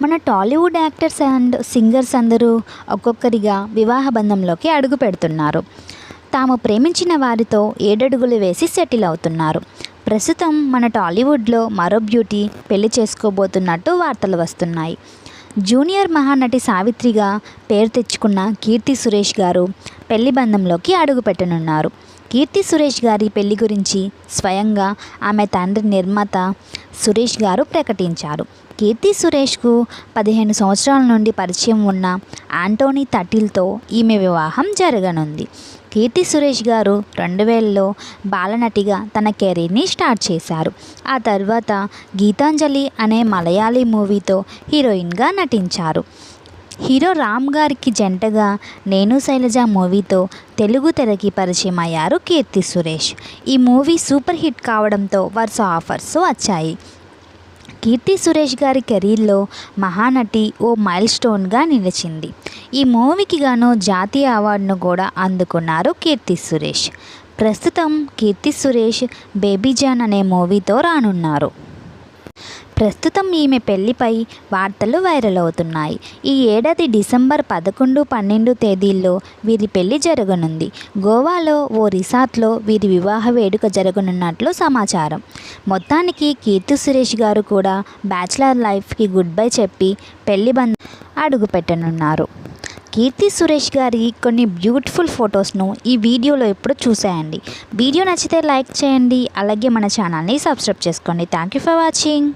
మన Tollywood actors and singers అందరూ ఒక్కొక్కరిగా వివాహ బంధంలోకి అడుగు పెడుతున్నారు. తాము ప్రేమించిన వారితో ఏడడుగులు వేసి సెటిల్ అవుతున్నారు. ప్రస్తుతం మన టాలీవుడ్లో మరో బ్యూటీ పెళ్లి చేసుకోబోతున్నట్టు వార్తలు వస్తున్నాయి. జూనియర్ మహానటి సావిత్రిగా పేరు తెచ్చుకున్న కీర్తి సురేష్ గారు పెళ్లి బంధంలోకి అడుగుపెట్టనున్నారు. కీర్తి సురేష్ గారి పెళ్లి గురించి స్వయంగా ఆమె తండ్రి నిర్మాత సురేష్ గారు ప్రకటించారు. కీర్తి సురేష్కు 15 సంవత్సరాల నుండి పరిచయం ఉన్న యాంటోనీ తటిల్తో ఈమె వివాహం జరగనుంది. కీర్తి సురేష్ గారు 2000లో బాలనటిగా తన కెరీర్ని స్టార్ట్ చేశారు. ఆ తర్వాత గీతాంజలి అనే మలయాళీ మూవీతో హీరోయిన్గా నటించారు. హీరో రామ్ గారికి జంటగా నేను శైలజ మూవీతో తెలుగు తెరకి పరిచయం అయ్యారు కీర్తి సురేష్. ఈ మూవీ సూపర్ హిట్ కావడంతో వరుస ఆఫర్స్ వచ్చాయి. కీర్తి సురేష్ గారి కెరీర్లో మహానటి ఓ మైల్ స్టోన్గా నిలిచింది. ఈ మూవీకి గాను జాతీయ అవార్డును కూడా అందుకున్నారు కీర్తి సురేష్. ప్రస్తుతం కీర్తి సురేష్ బేబీ జాన్ అనే మూవీతో రానున్నారు. ప్రస్తుతం ఈమె పెళ్లిపై వార్తలు వైరల్ అవుతున్నాయి. ఈ ఏడాది డిసెంబర్ 11, 12 తేదీల్లో వీరి పెళ్లి జరగనుంది. గోవాలో ఓ రిసార్ట్లో వీరి వివాహ వేడుక జరగనున్నట్లు సమాచారం. మొత్తానికి కీర్తి సురేష్ గారు కూడా బ్యాచిలర్ లైఫ్కి గుడ్ బై చెప్పి పెళ్లి బంధం అడుగు పెట్టనున్నారు. కీర్తి సురేష్ గారి కొన్ని బ్యూటిఫుల్ ఫొటోస్ను ఈ వీడియోలో ఇప్పుడు చూసేయండి. వీడియో నచ్చితే లైక్ చేయండి. అలాగే మన ఛానల్ని సబ్స్క్రైబ్ చేసుకోండి. Thank you for watching.